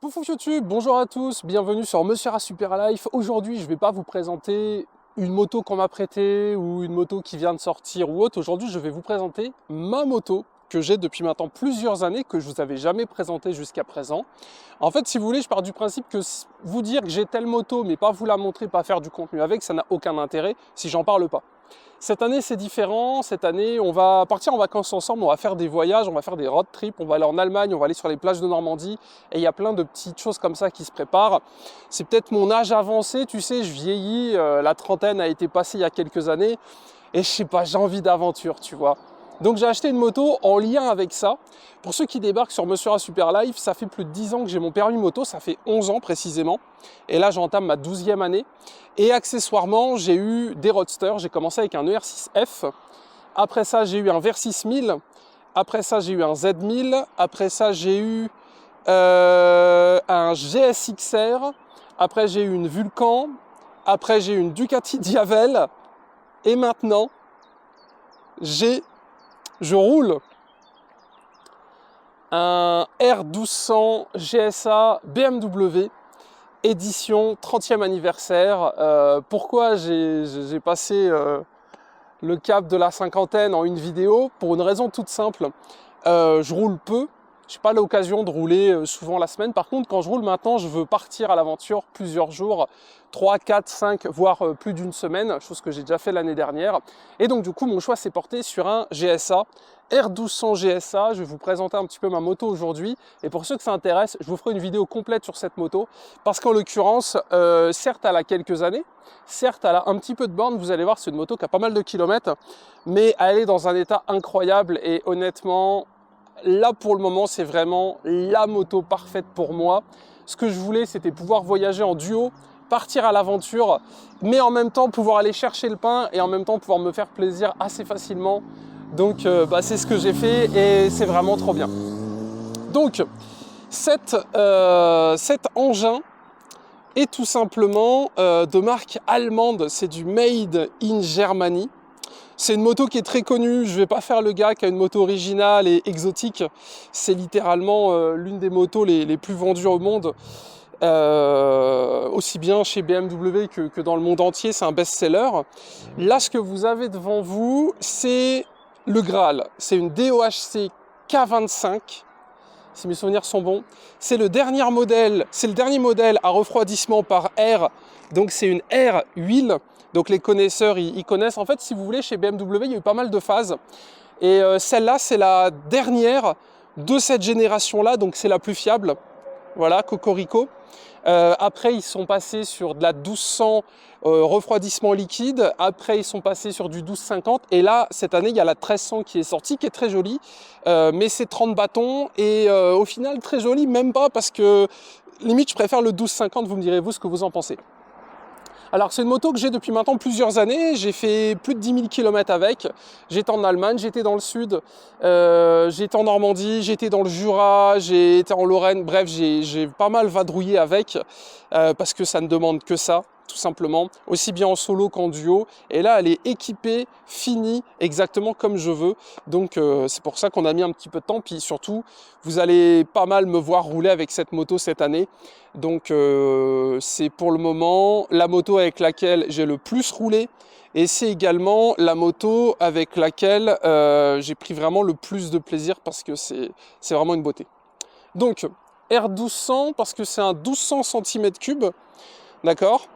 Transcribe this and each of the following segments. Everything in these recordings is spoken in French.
Coucou YouTube, bonjour à tous, bienvenue sur Monsieur A Super Life. Aujourd'hui, je ne vais pas vous présenter une moto qu'on m'a prêtée ou une moto qui vient de sortir ou autre. Aujourd'hui, je vais vous présenter ma moto que j'ai depuis maintenant plusieurs années, que je vous avais jamais présentée jusqu'à présent. En fait, si vous voulez, je pars du principe que vous dire que j'ai telle moto, mais pas vous la montrer, pas faire du contenu avec, ça n'a aucun intérêt si j'en parle pas. Cette année, c'est différent. Cette année, on va partir en vacances ensemble, on va faire des voyages, on va faire des road trips, on va aller en Allemagne, on va aller sur les plages de Normandie. Et il y a plein de petites choses comme ça qui se préparent. C'est peut-être mon âge avancé, tu sais, je vieillis, la trentaine a été passée il y a quelques années. Et je sais pas, j'ai envie d'aventure, tu vois. Donc j'ai acheté une moto en lien avec ça. Pour ceux qui débarquent sur Monsieur A Super Life, ça fait plus de 10 ans que j'ai mon permis moto, ça fait 11 ans précisément. Et là j'entame ma 12e année. Et accessoirement, j'ai eu des roadsters. J'ai commencé avec un ER6F. Après ça, j'ai eu un Versys 1000. Après ça, j'ai eu un Z1000. Après ça, j'ai eu un GSXR. Après, j'ai eu une Vulcan. Après, j'ai eu une Ducati Diavel. Et maintenant, je roule un R1200 GSA BMW édition 30e anniversaire. Pourquoi j'ai passé le cap de la cinquantaine en une vidéo? Pour une raison toute simple. Je roule peu. Je n'ai pas l'occasion de rouler souvent la semaine. Par contre, quand je roule maintenant, je veux partir à l'aventure plusieurs jours, 3, 4, 5, voire plus d'une semaine, chose que j'ai déjà fait l'année dernière. Et donc du coup, mon choix s'est porté sur un GSA, R1200 GSA. Je vais vous présenter un petit peu ma moto aujourd'hui. Et pour ceux que ça intéresse, je vous ferai une vidéo complète sur cette moto. Parce qu'en l'occurrence, certes, elle a quelques années. Certes, elle a un petit peu de bornes. Vous allez voir, c'est une moto qui a pas mal de kilomètres. Mais elle est dans un état incroyable. Et honnêtement, là, pour le moment, c'est vraiment la moto parfaite pour moi. Ce que je voulais, c'était pouvoir voyager en duo, partir à l'aventure, mais en même temps pouvoir aller chercher le pain et en même temps pouvoir me faire plaisir assez facilement. Donc, c'est ce que j'ai fait et c'est vraiment trop bien. Donc, cet engin est tout simplement de marque allemande. C'est du Made in Germany. C'est une moto qui est très connue, je ne vais pas faire le gars qui a une moto originale et exotique. C'est littéralement l'une des motos les plus vendues au monde. Aussi bien chez BMW que dans le monde entier, c'est un best-seller. Là, ce que vous avez devant vous, c'est le Graal. C'est une DOHC K25, si mes souvenirs sont bons. C'est le dernier modèle à refroidissement par air. Donc c'est une air huile. Donc les connaisseurs, ils connaissent. En fait, si vous voulez, chez BMW, il y a eu pas mal de phases. Et celle-là, c'est la dernière de cette génération-là. Donc c'est la plus fiable. Voilà, cocorico. Après, ils sont passés sur de la 1200 refroidissement liquide. Après, ils sont passés sur du 1250. Et là, cette année, il y a la 1300 qui est sortie, qui est très jolie. Mais c'est 30 bâtons. Et au final, très jolie, même pas, parce que limite, je préfère le 1250. Vous me direz, vous, ce que vous en pensez. Alors c'est une moto que j'ai depuis maintenant plusieurs années, j'ai fait plus de 10 000 km avec, j'étais en Allemagne, j'étais dans le sud, j'étais en Normandie, j'étais dans le Jura, j'ai été en Lorraine, bref j'ai pas mal vadrouillé avec, parce que ça ne demande que ça, tout simplement, aussi bien en solo qu'en duo, et là elle est équipée, finie, exactement comme je veux, donc c'est pour ça qu'on a mis un petit peu de temps, puis surtout vous allez pas mal me voir rouler avec cette moto cette année. Donc c'est pour le moment la moto avec laquelle j'ai le plus roulé et c'est également la moto avec laquelle j'ai pris vraiment le plus de plaisir parce que c'est vraiment une beauté. Donc R1200 parce que c'est un 1200 cm3, d'accord.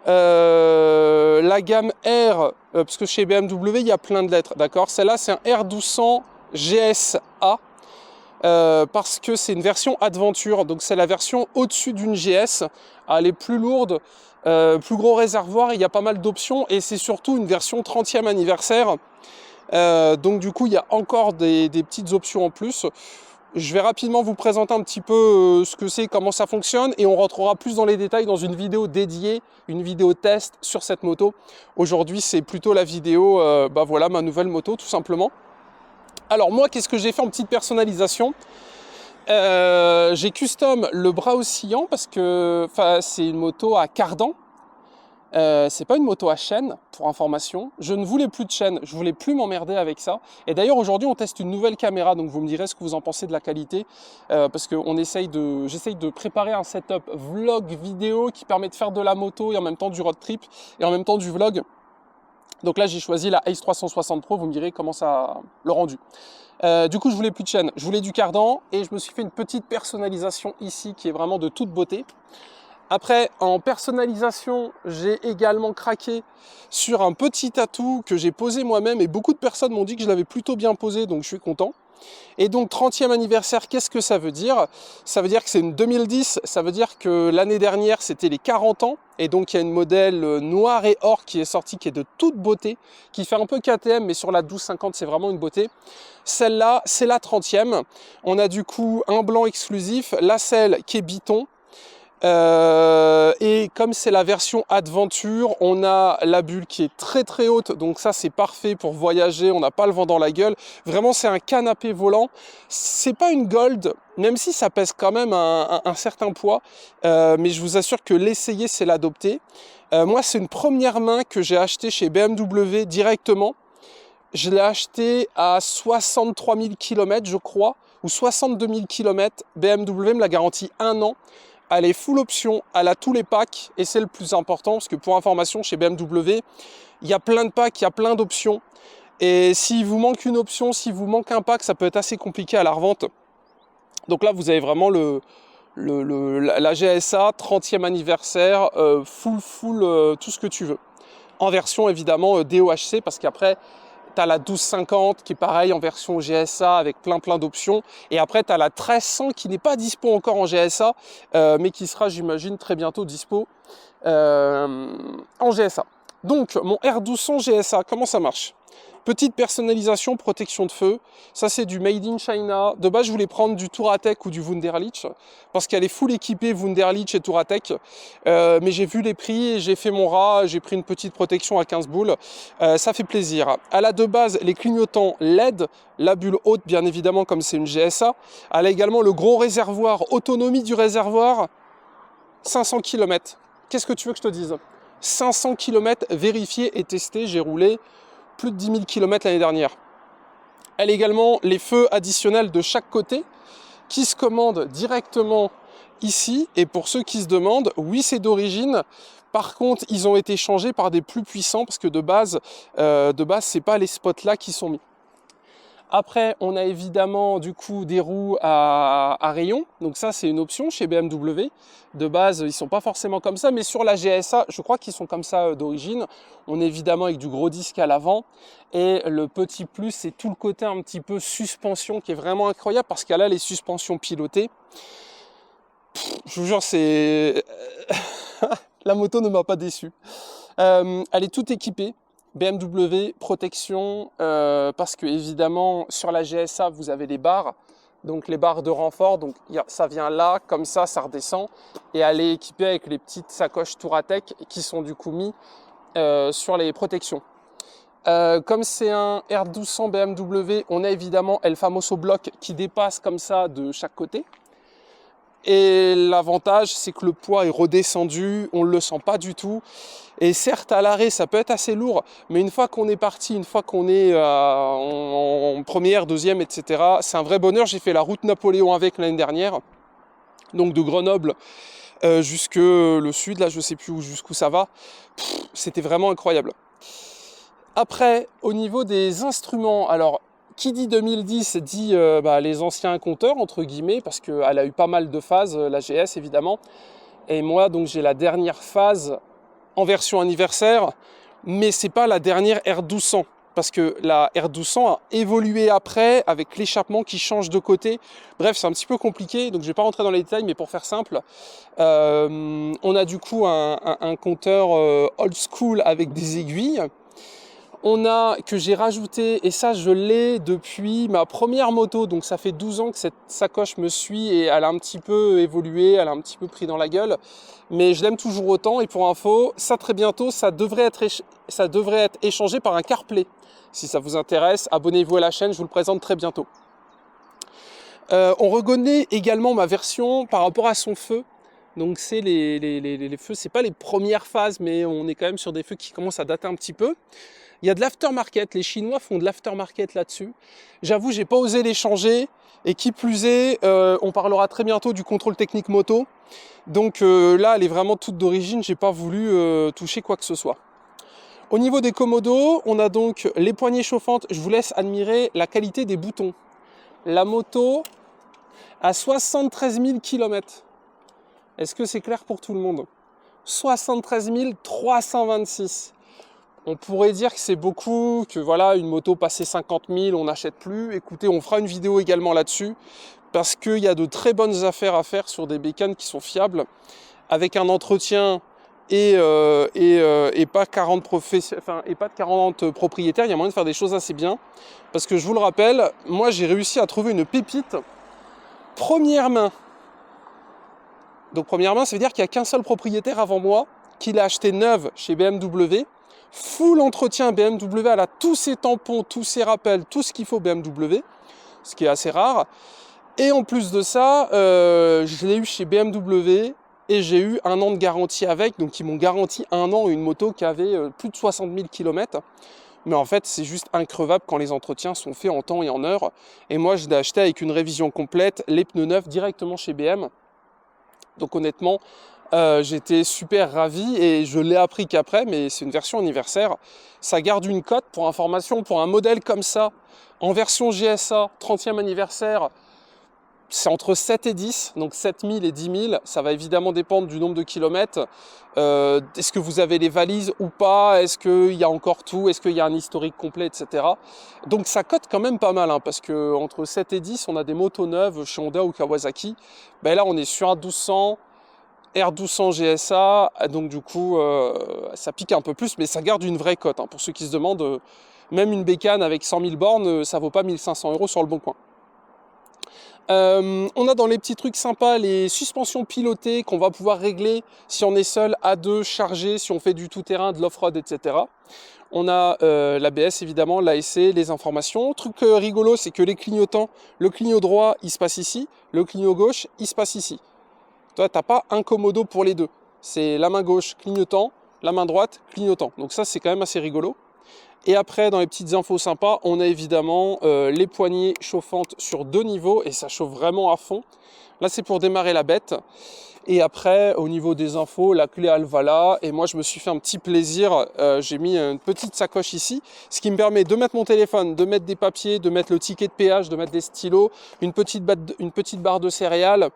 La gamme R, parce que chez BMW il y a plein de lettres, d'accord. Celle-là c'est un R1200 GSA. Parce que c'est une version Adventure, donc c'est la version au-dessus d'une GS, elle est plus lourde, plus gros réservoir, il y a pas mal d'options et c'est surtout une version 30e anniversaire, donc du coup il y a encore des petites options en plus. Je vais rapidement vous présenter un petit peu ce que c'est, comment ça fonctionne et on rentrera plus dans les détails dans une vidéo dédiée, une vidéo test sur cette moto. Aujourd'hui c'est plutôt la vidéo, voilà ma nouvelle moto tout simplement. Alors moi, qu'est-ce que j'ai fait en petite personnalisation? J'ai custom le bras oscillant parce que c'est une moto à cardan. C'est pas une moto à chaîne, pour information. Je ne voulais plus de chaîne, je voulais plus m'emmerder avec ça. Et d'ailleurs, aujourd'hui, on teste une nouvelle caméra, donc vous me direz ce que vous en pensez de la qualité, parce que j'essaye de préparer un setup vlog vidéo qui permet de faire de la moto et en même temps du road trip et en même temps du vlog. Donc là, j'ai choisi la Ace 360 Pro, vous me direz comment ça le rendu. Du coup, je voulais plus de chaîne, je voulais du cardan et je me suis fait une petite personnalisation ici qui est vraiment de toute beauté. Après, en personnalisation, j'ai également craqué sur un petit atout que j'ai posé moi-même et beaucoup de personnes m'ont dit que je l'avais plutôt bien posé, donc je suis content. Et donc 30e anniversaire, qu'est-ce que ça veut dire? Ça veut dire que c'est une 2010, ça veut dire que l'année dernière c'était les 40 ans, et donc il y a une modèle noir et or qui est sortie, qui est de toute beauté, qui fait un peu KTM, mais sur la 1250 c'est vraiment une beauté. Celle-là, c'est la 30e. On a du coup un blanc exclusif, la selle qui est Biton. Et comme c'est la version Adventure, on a la bulle qui est très très haute, donc ça c'est parfait pour voyager, on n'a pas le vent dans la gueule. Vraiment c'est un canapé volant, c'est pas une Gold, même si ça pèse quand même un certain poids, mais je vous assure que l'essayer c'est l'adopter. Moi c'est une première main que j'ai achetée chez BMW directement. Je l'ai acheté à 63 000 km je crois, ou 62 000 km. BMW me l'a garanti 1 an. Elle est full option, elle a tous les packs et c'est le plus important parce que pour information chez BMW, il y a plein de packs, il y a plein d'options et s'il vous manque une option, s'il vous manque un pack, ça peut être assez compliqué à la revente. Donc là vous avez vraiment la GSA 30e anniversaire, full tout ce que tu veux. En version évidemment DOHC parce qu'après tu as la 1250 qui est pareil en version GSA avec plein d'options. Et après, tu as la 1300 qui n'est pas dispo encore en GSA, mais qui sera, j'imagine, très bientôt dispo en GSA. Donc, mon R1200 GSA, comment ça marche? Petite personnalisation, protection de feu. Ça, c'est du Made in China. De base, je voulais prendre du Touratech ou du Wunderlich parce qu'elle est full équipée Wunderlich et Touratech. Mais j'ai vu les prix et j'ai fait mon rat. J'ai pris une petite protection à 15 boules. Ça fait plaisir. Elle a de base les clignotants LED, la bulle haute, bien évidemment, comme c'est une GSA. Elle a également le gros réservoir, autonomie du réservoir, 500 km. Qu'est-ce que tu veux que je te dise? 500 km vérifié et testé. J'ai roulé plus de 10 000 km l'année dernière. Elle a également les feux additionnels de chaque côté qui se commandent directement ici. Et pour ceux qui se demandent, oui, c'est d'origine. Par contre, ils ont été changés par des plus puissants parce que de base c'est pas les spots là qui sont mis. Après, on a évidemment du coup des roues à rayons. Donc ça, c'est une option chez BMW. De base, ils sont pas forcément comme ça, mais sur la GSA, je crois qu'ils sont comme ça d'origine. On est évidemment avec du gros disque à l'avant. Et le petit plus, c'est tout le côté un petit peu suspension qui est vraiment incroyable parce qu'elle a les suspensions pilotées. Je vous jure, c'est... La moto ne m'a pas déçu. Elle est toute équipée. BMW, protection, parce que évidemment sur la GSA vous avez les barres, donc les barres de renfort, donc ça vient là, comme ça redescend, et elle est équipée avec les petites sacoches Touratech qui sont du coup mis sur les protections. Comme c'est un R1200 BMW, on a évidemment El Famoso bloc qui dépasse comme ça de chaque côté. Et l'avantage, c'est que le poids est redescendu, on ne le sent pas du tout. Et certes, à l'arrêt, ça peut être assez lourd, mais une fois qu'on est parti, une fois qu'on est en première, deuxième, etc., c'est un vrai bonheur. J'ai fait la route Napoléon avec l'année dernière, donc de Grenoble jusque le sud, là je ne sais plus jusqu'où ça va. C'était vraiment incroyable. Après, au niveau des instruments, alors... Qui dit 2010 dit les anciens compteurs, entre guillemets, parce qu'elle a eu pas mal de phases, la GS évidemment. Et moi, donc j'ai la dernière phase en version anniversaire, mais c'est pas la dernière R1200, parce que la R1200 a évolué après, avec l'échappement qui change de côté. Bref, c'est un petit peu compliqué, donc je vais pas rentrer dans les détails, mais pour faire simple, on a du coup un compteur old school avec des aiguilles. On a, que j'ai rajouté, et ça je l'ai depuis ma première moto, donc ça fait 12 ans que cette sacoche me suit et elle a un petit peu évolué, elle a un petit peu pris dans la gueule, mais je l'aime toujours autant. Et pour info, ça très bientôt, ça devrait être échangé par un CarPlay. Si ça vous intéresse, abonnez-vous à la chaîne, je vous le présente très bientôt. On reconnaît également ma version par rapport à son feu. Donc c'est les feux, c'est pas les premières phases, mais on est quand même sur des feux qui commencent à dater un petit peu. Il y a de l'aftermarket, les Chinois font de l'aftermarket là-dessus. J'avoue, j'ai pas osé les changer, et qui plus est, on parlera très bientôt du contrôle technique moto. Donc là, elle est vraiment toute d'origine, j'ai pas voulu toucher quoi que ce soit. Au niveau des commodos, on a donc les poignées chauffantes. Je vous laisse admirer la qualité des boutons. La moto à 73 000 km. Est-ce que c'est clair pour tout le monde? 73 326. On pourrait dire que c'est beaucoup, que voilà, une moto passée 50 000, on n'achète plus. Écoutez, on fera une vidéo également là-dessus, parce qu'il y a de très bonnes affaires à faire sur des bécanes qui sont fiables, avec un entretien et pas 40 et pas de 40 propriétaires. Il y a moyen de faire des choses assez bien, parce que je vous le rappelle, moi j'ai réussi à trouver une pépite première main. Donc première main, ça veut dire qu'il n'y a qu'un seul propriétaire avant moi qui l'a acheté neuve chez BMW. Full entretien BMW, elle a tous ses tampons, tous ses rappels, tout ce qu'il faut BMW, ce qui est assez rare. Et en plus de ça, je l'ai eu chez BMW et j'ai eu 1 an de garantie avec, donc ils m'ont garanti 1 an une moto qui avait plus de 60 000 km. Mais en fait, c'est juste increvable quand les entretiens sont faits en temps et en heure. Et moi, je l'ai acheté avec une révision complète, les pneus neufs directement chez BM. Donc honnêtement, j'étais super ravi et je l'ai appris qu'après, mais c'est une version anniversaire. Ça garde une cote, pour information, pour un modèle comme ça, en version GSA, 30e anniversaire, c'est entre 7 et 10, donc 7000 et 10 000. Ça va évidemment dépendre du nombre de kilomètres. Est-ce que vous avez les valises ou pas? Est-ce qu'il y a encore tout? Est-ce qu'il y a un historique complet, etc. Donc ça cote quand même pas mal, hein, parce que entre 7 et 10, on a des motos neuves chez Honda ou Kawasaki. Ben là, on est sur un 1200. R1200 GSA, donc du coup ça pique un peu plus, mais ça garde une vraie cote, hein. Pour ceux qui se demandent, même une bécane avec 100 000 bornes, ça vaut pas 1 500 € sur le bon coin. On a dans les petits trucs sympas les suspensions pilotées qu'on va pouvoir régler si on est seul, à deux, chargé, si on fait du tout-terrain, de l'off-road, etc. On a l'ABS évidemment, l'ASC, les informations. Truc rigolo, c'est que les clignotants, le clignot droit, il se passe ici, le clignot gauche, il se passe ici. Toi, tu n'as pas un commodo pour les deux. C'est la main gauche clignotant, la main droite clignotant. Donc ça, c'est quand même assez rigolo. Et après, dans les petites infos sympas, on a évidemment les poignées chauffantes sur 2 niveaux et ça chauffe vraiment à fond. Là, c'est pour démarrer la bête. Et après, au niveau des infos, la clé Alvala. Et moi, je me suis fait un petit plaisir. J'ai mis une petite sacoche ici, ce qui me permet de mettre mon téléphone, de mettre des papiers, de mettre le ticket de péage, de mettre des stylos, une petite barre de céréales,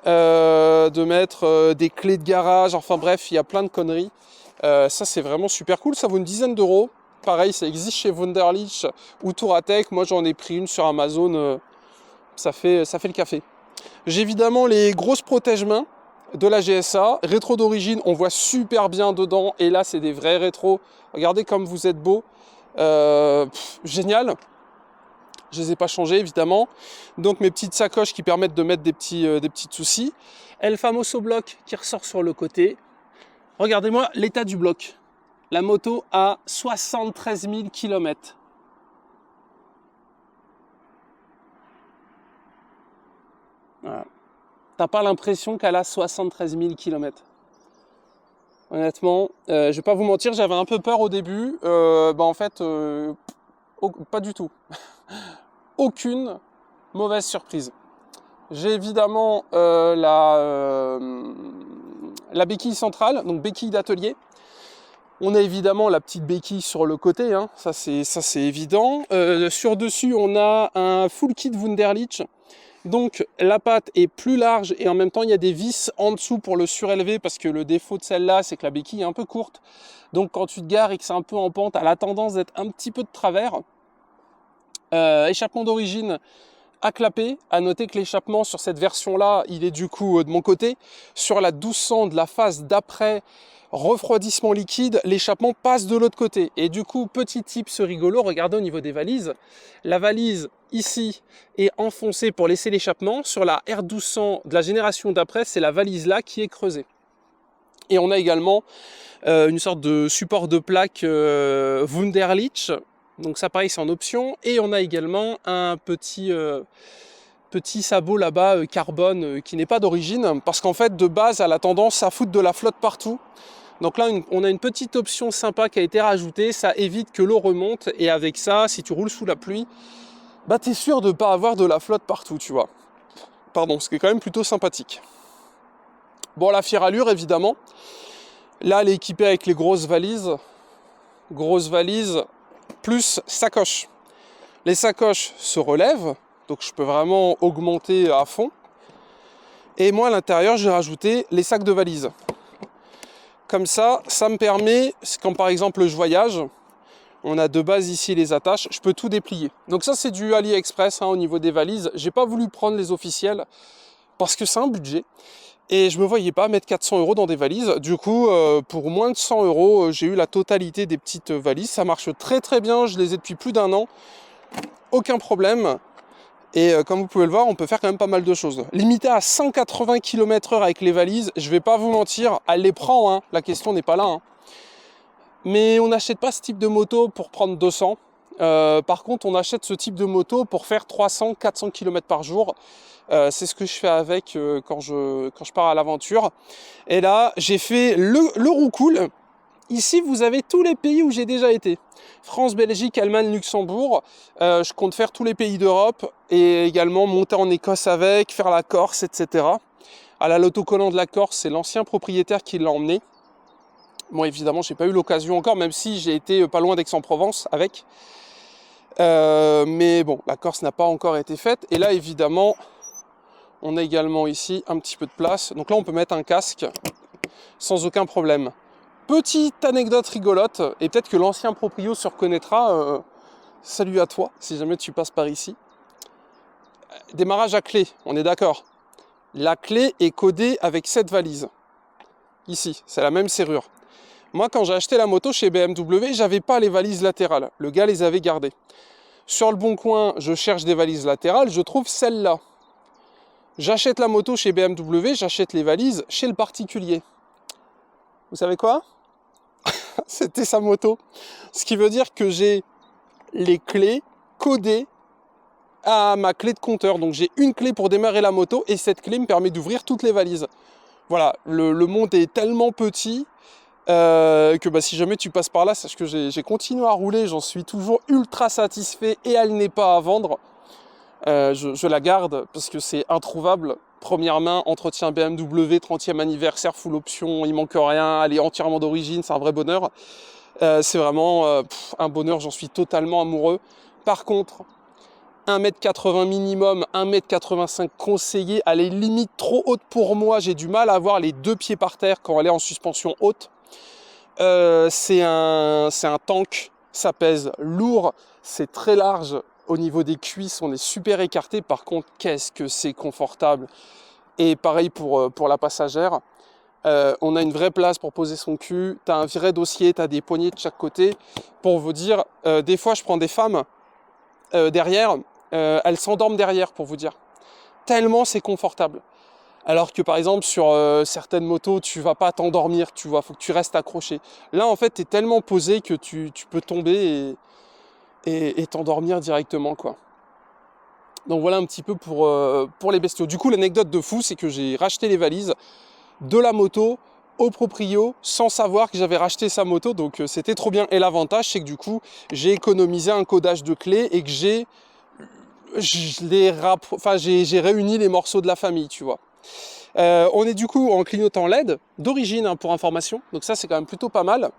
de mettre des clés de garage. Enfin bref, il y a plein de conneries. Ça, c'est vraiment super cool. Ça vaut une dizaine d'euros. Pareil, ça existe chez Wunderlich ou Touratech. Moi, j'en ai pris une sur Amazon. Ça fait le café. J'ai évidemment les grosses protège-mains de la GSA. Rétro d'origine, on voit super bien dedans. Et là, c'est des vrais rétros. Regardez comme vous êtes beaux. Génial. Je les ai pas changés, évidemment. Donc, mes petites sacoches qui permettent de mettre des petits soucis. El Famoso bloc qui ressort sur le côté. Regardez-moi l'état du bloc. La moto a 73 000 km. Voilà. T'as pas l'impression qu'elle a 73 000 km. Honnêtement, je vais pas vous mentir, j'avais un peu peur au début. En fait, pas du tout. Aucune mauvaise surprise. J'ai évidemment la béquille centrale, donc béquille d'atelier. On a évidemment la petite béquille sur le côté, hein. Ça c'est évident. Sur dessus, on a un full kit Wunderlich. Donc la patte est plus large et en même temps il y a des vis en dessous pour le surélever, parce que le défaut de celle-là, c'est que la béquille est un peu courte. Donc quand tu te gares et que c'est un peu en pente, elle a tendance d'être un petit peu de travers. Échappement d'origine à clapper. À noter que l'échappement sur cette version-là, il est du coup de mon côté. Sur la 1200 de la phase d'après refroidissement liquide, l'échappement passe de l'autre côté. Et du coup, petit tips rigolo, regardez au niveau des valises. La valise ici est enfoncée pour laisser l'échappement. Sur la R1200 de la génération d'après, c'est la valise là qui est creusée. Et on a également une sorte de support de plaque Wunderlich. Donc ça pareil, c'est en option. Et on a également un petit petit sabot là-bas carbone qui n'est pas d'origine, parce qu'en fait de base elle a tendance à foutre de la flotte partout. Donc là on a une petite option sympa qui a été rajoutée, ça évite que l'eau remonte, et avec ça, si tu roules sous la pluie, bah t'es sûr de ne pas avoir de la flotte partout, tu vois. Pardon, ce qui est quand même plutôt sympathique. Bon, la fière allure évidemment. Là elle est équipée avec les grosses valises plus sacoche. Les sacoches se relèvent, donc je peux vraiment augmenter à fond. Et moi à l'intérieur j'ai rajouté les sacs de valises. Comme ça me permet, quand par exemple je voyage, on a de base ici les attaches, je peux tout déplier. Donc ça c'est du AliExpress au niveau des valises. J'ai pas voulu prendre les officielles parce que c'est un budget. Et je me voyais pas mettre 400 € dans des valises. Du coup, pour moins de 100 €, j'ai eu la totalité des petites valises. Ça marche très très bien, je les ai depuis plus d'1 an. Aucun problème. Et comme vous pouvez le voir, on peut faire quand même pas mal de choses. Limité à 180 km/h avec les valises, je vais pas vous mentir, elle les prend, la question n'est pas là. Mais on n'achète pas ce type de moto pour prendre 200. Par contre, on achète ce type de moto pour faire 300-400 km par jour. C'est ce que je fais avec quand je pars à l'aventure. Et là, j'ai fait le Roucool. Ici, vous avez tous les pays où j'ai déjà été. France, Belgique, Allemagne, Luxembourg. Je compte faire tous les pays d'Europe et également monter en Écosse avec, faire la Corse, etc. L'autocollant de la Corse, c'est l'ancien propriétaire qui l'a emmené. Bon, évidemment, j'ai pas eu l'occasion encore, même si j'ai été pas loin d'Aix-en-Provence avec. Mais bon, la Corse n'a pas encore été faite. Et là, évidemment, on a également ici un petit peu de place. Donc là, on peut mettre un casque sans aucun problème. Petite anecdote rigolote, et peut-être que l'ancien proprio se reconnaîtra. Salut à toi, si jamais tu passes par ici. Démarrage à clé, on est d'accord. La clé est codée avec cette valise. Ici, c'est la même serrure. Moi, quand j'ai acheté la moto chez BMW, j'avais pas les valises latérales. Le gars les avait gardées. Sur le bon coin, je cherche des valises latérales, je trouve celle-là. J'achète la moto chez BMW, j'achète les valises chez le particulier. Vous savez quoi? C'était sa moto. Ce qui veut dire que j'ai les clés codées à ma clé de compteur. Donc j'ai une clé pour démarrer la moto et cette clé me permet d'ouvrir toutes les valises. Voilà, le monde est tellement petit que si jamais tu passes par là, sache que j'ai continué à rouler, j'en suis toujours ultra satisfait et elle n'est pas à vendre. Je la garde parce que c'est introuvable. Première main, entretien BMW, 30e anniversaire, full option, il manque rien, elle est entièrement d'origine, c'est un vrai bonheur. C'est vraiment un bonheur, j'en suis totalement amoureux. Par contre, 1m80 minimum, 1m85 conseillé, elle est limite trop haute pour moi, j'ai du mal à avoir les deux pieds par terre quand elle est en suspension haute. C'est un tank, ça pèse lourd, c'est très large. Au niveau des cuisses, on est super écarté. Par contre, qu'est-ce que c'est confortable. Et pareil pour la passagère. On a une vraie place pour poser son cul. Tu as un vrai dossier, tu as des poignées de chaque côté. Pour vous dire, des fois, je prends des femmes derrière. Elles s'endorment derrière, pour vous dire. Tellement c'est confortable. Alors que par exemple, sur certaines motos, tu vas pas t'endormir, tu vois. Faut que tu restes accroché. Là, en fait, tu es tellement posé que tu peux tomber et t'endormir directement, quoi. Donc voilà un petit peu pour les bestiaux. Du coup, l'anecdote de fou, c'est que j'ai racheté les valises de la moto au proprio sans savoir que j'avais racheté sa moto, donc c'était trop bien. Et l'avantage, c'est que du coup, j'ai économisé un codage de clés et que j'ai réuni les morceaux de la famille, tu vois. On est du coup en clignotant LED d'origine, pour information, donc ça c'est quand même plutôt pas mal.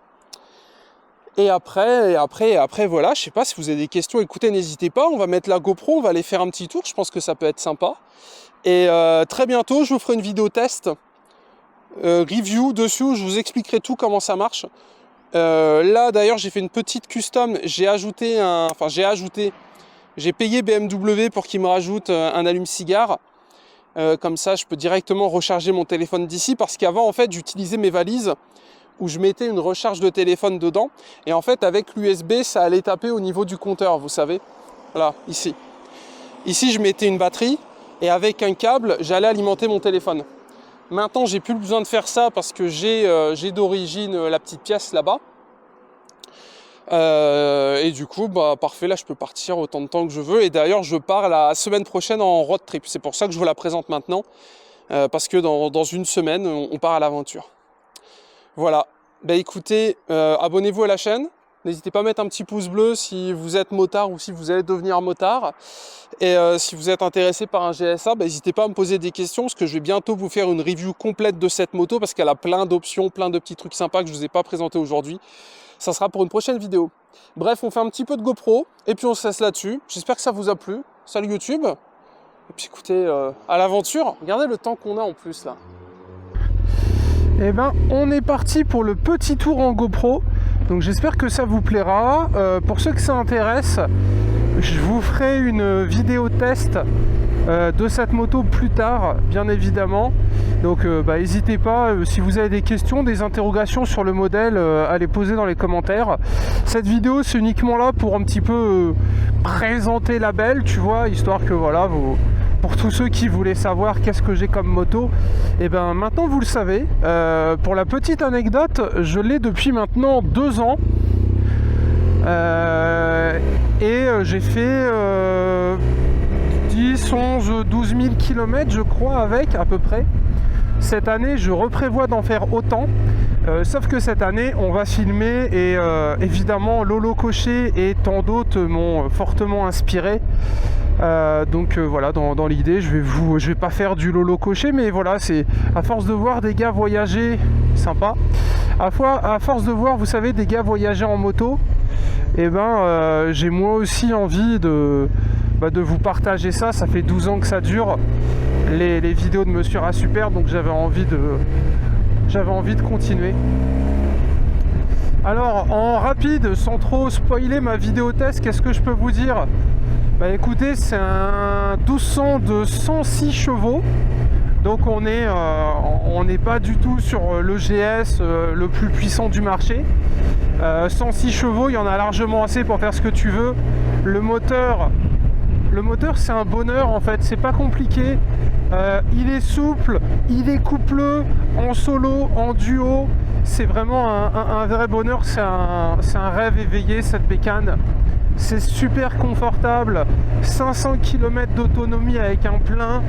Et après, voilà, je sais pas si vous avez des questions, écoutez, n'hésitez pas, on va mettre la GoPro, on va aller faire un petit tour, je pense que ça peut être sympa. Et très bientôt, je vous ferai une vidéo test, review dessus, où je vous expliquerai tout comment ça marche. Là d'ailleurs, j'ai fait une petite custom, j'ai payé BMW pour qu'il me rajoute un allume-cigare. Comme ça, je peux directement recharger mon téléphone d'ici, parce qu'avant, en fait, j'utilisais mes valises où je mettais une recharge de téléphone dedans, et en fait avec l'USB ça allait taper au niveau du compteur, vous savez, voilà, ici je mettais une batterie et avec un câble j'allais alimenter mon téléphone. Maintenant j'ai plus besoin de faire ça parce que j'ai d'origine la petite pièce là-bas. Et du coup, bah parfait, là je peux partir autant de temps que je veux. Et d'ailleurs, je pars la semaine prochaine en road trip. C'est pour ça que je vous la présente maintenant. Parce que dans une semaine, on part à l'aventure. Voilà. Bah écoutez, abonnez-vous à la chaîne. N'hésitez pas à mettre un petit pouce bleu si vous êtes motard ou si vous allez devenir motard. Et si vous êtes intéressé par un GSA, bah, n'hésitez pas à me poser des questions parce que je vais bientôt vous faire une review complète de cette moto parce qu'elle a plein d'options, plein de petits trucs sympas que je ne vous ai pas présentés aujourd'hui. Ça sera pour une prochaine vidéo. Bref, on fait un petit peu de GoPro et puis on se laisse là-dessus. J'espère que ça vous a plu. Salut YouTube. Et puis écoutez, à l'aventure. Regardez le temps qu'on a en plus là. Eh ben, on est parti pour le petit tour en GoPro. Donc j'espère que ça vous plaira. Pour ceux que ça intéresse, je vous ferai une vidéo test de cette moto plus tard, bien évidemment. Donc n'hésitez pas, si vous avez des questions, des interrogations sur le modèle, à les poser dans les commentaires. Cette vidéo, c'est uniquement là pour un petit peu présenter la belle, tu vois, histoire que voilà, pour tous ceux qui voulaient savoir qu'est-ce que j'ai comme moto, et ben maintenant vous le savez. Pour la petite anecdote, je l'ai depuis maintenant 2 ans. J'ai fait 10, 11, 12 000 km je crois avec à peu près. Cette année je reprévois d'en faire autant, sauf que cette année on va filmer et évidemment Lolo Cocher et tant d'autres m'ont fortement inspiré. Voilà, dans l'idée je vais pas faire du Lolo Cocher, mais voilà, c'est à force de voir des gars voyager, sympa, à force de voir, vous savez, des gars voyager en moto, et j'ai moi aussi envie de vous partager ça. Ça fait 12 ans que ça dure, les vidéos de Monsieur Rasuper, donc j'avais envie de continuer. Alors en rapide, sans trop spoiler ma vidéo test, qu'est-ce que je peux vous dire? Bah écoutez, c'est un 1200 de 106 chevaux. Donc on n'est pas du tout sur le GS le plus puissant du marché. 106 chevaux, il y en a largement assez pour faire ce que tu veux. Le moteur c'est un bonheur en fait, c'est pas compliqué. Il est souple, il est coupleux, en solo, en duo. C'est vraiment un vrai bonheur, c'est un rêve éveillé cette bécane. C'est super confortable, 500 km d'autonomie avec un plein.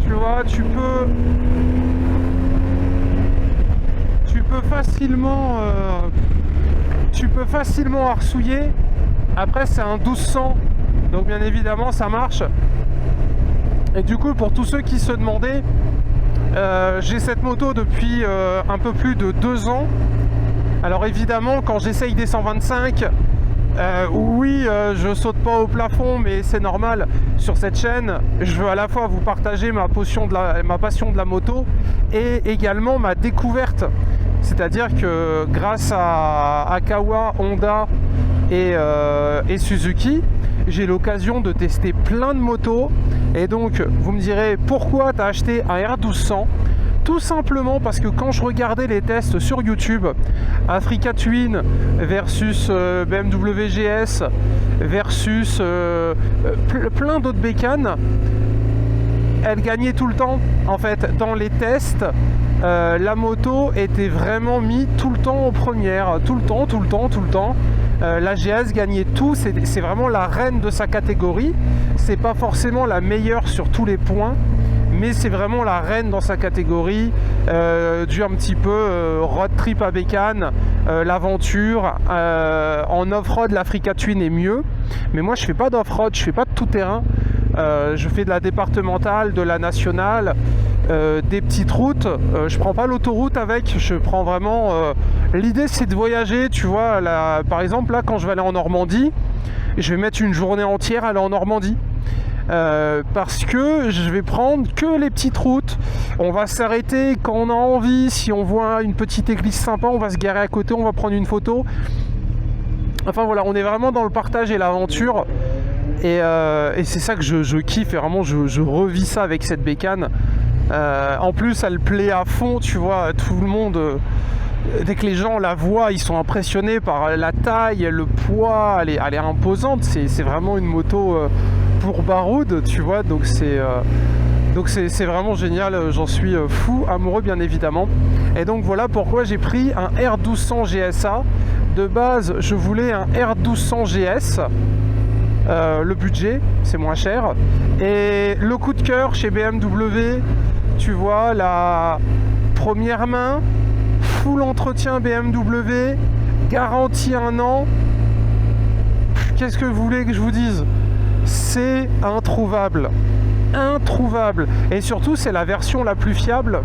Tu vois, tu peux facilement arsouiller. Après c'est un 1200, donc bien évidemment ça marche. Et du coup, pour tous ceux qui se demandaient, j'ai cette moto depuis un peu plus de 2 ans. Alors évidemment, quand j'essaye des 125, je saute pas au plafond, mais c'est normal. Sur cette chaîne, je veux à la fois vous partager ma passion de la moto et également ma découverte. C'est-à-dire que grâce à Kawa, Honda et Suzuki, j'ai l'occasion de tester plein de motos. Et donc, vous me direz, pourquoi tu as acheté un R1200 ? Tout simplement parce que quand je regardais les tests sur YouTube, Africa Twin versus BMW GS versus plein d'autres bécanes, elle gagnait tout le temps. En fait, dans les tests, la moto était vraiment mise tout le temps en première, tout le temps. La GS gagnait tout, c'est vraiment la reine de sa catégorie. C'est pas forcément la meilleure sur tous les points, mais c'est vraiment la reine dans sa catégorie, du un petit peu road trip à bécane, l'aventure. En off-road, l'Africa Twin est mieux, mais moi je fais pas d'off-road, je fais pas de tout-terrain. Je fais de la départementale, de la nationale, des petites routes. Je prends pas l'autoroute avec, je prends vraiment... L'idée c'est de voyager, tu vois. Par exemple, là quand je vais aller en Normandie, je vais mettre une journée entière à aller en Normandie. Parce que je vais prendre que les petites routes. On va s'arrêter quand on a envie. Si on voit une petite église sympa, on va se garer à côté, on va prendre une photo. Enfin voilà, on est vraiment dans le partage et l'aventure. Et c'est ça que je kiffe, et vraiment je revis ça avec cette bécane. En plus elle plaît à fond, tu vois, tout le monde, dès que les gens la voient, ils sont impressionnés par la taille, le poids, elle est imposante. C'est vraiment une moto pour baroud, tu vois, donc Donc c'est vraiment génial, j'en suis fou amoureux bien évidemment. Et donc voilà pourquoi j'ai pris un R1200 GSA. De base, je voulais un R1200 GS. Le budget, c'est moins cher. Et le coup de cœur chez BMW, tu vois, la première main, full entretien BMW, garantie 1 an. Qu'est-ce que vous voulez que je vous dise? C'est introuvable. Introuvable. Et surtout, c'est la version la plus fiable.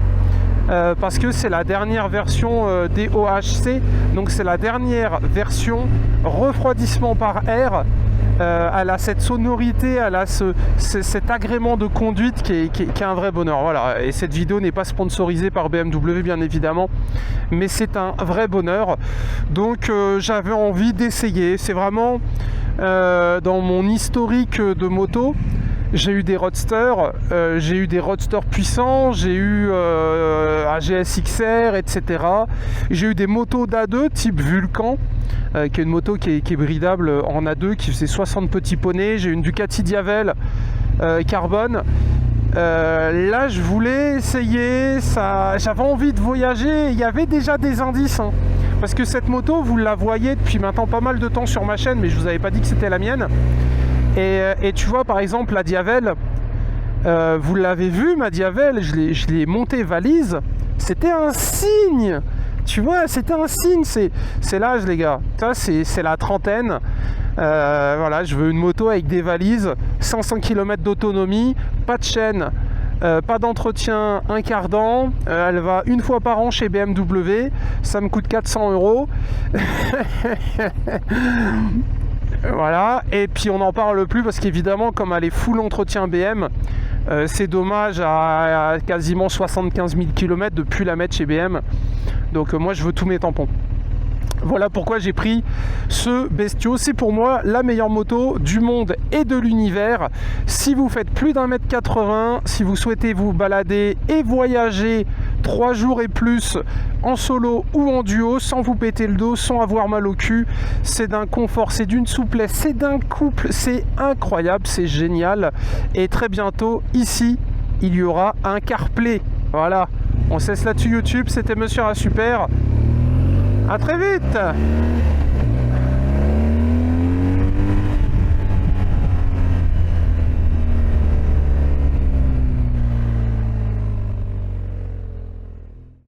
Parce que c'est la dernière version des OHC, donc c'est la dernière version refroidissement par air. Elle a cette sonorité, elle a cet agrément de conduite qui est un vrai bonheur. Voilà. Et cette vidéo n'est pas sponsorisée par BMW bien évidemment, mais c'est un vrai bonheur. Donc j'avais envie d'essayer. C'est vraiment dans mon historique de moto. J'ai eu des roadsters, puissants, j'ai eu un GS XR, etc. J'ai eu des motos d'A2 type Vulcan, qui est une moto qui est bridable en A2, qui faisait 60 petits poneys. J'ai eu une Ducati Diavel carbone. Là, je voulais essayer, j'avais envie de voyager. Il y avait déjà des indices, hein, parce que cette moto, vous la voyez depuis maintenant pas mal de temps sur ma chaîne, mais je vous avais pas dit que c'était la mienne. Et tu vois par exemple la Diavel, vous l'avez vu, ma Diavel, je l'ai montée valise, c'était un signe, tu vois, c'était un signe, c'est l'âge les gars, c'est la trentaine, voilà, je veux une moto avec des valises, 500 km d'autonomie, pas de chaîne, pas d'entretien, un cardan, elle va une fois par an chez BMW, ça me coûte 400 €. Voilà, et puis on n'en parle plus parce qu'évidemment, comme elle est full entretien BM, c'est dommage à quasiment 75 000 km de plus la mettre chez BM. Donc moi je veux tous mes tampons. Voilà pourquoi j'ai pris ce bestiau. C'est pour moi la meilleure moto du monde et de l'univers. Si vous faites plus d'1m80, si vous souhaitez vous balader et voyager 3 jours et plus en solo ou en duo, sans vous péter le dos, sans avoir mal au cul, c'est d'un confort, c'est d'une souplesse, c'est d'un couple, c'est incroyable, c'est génial. Et très bientôt, ici, il y aura un CarPlay. Voilà, on cesse là-dessus YouTube, c'était Monsieur A Super. À très vite!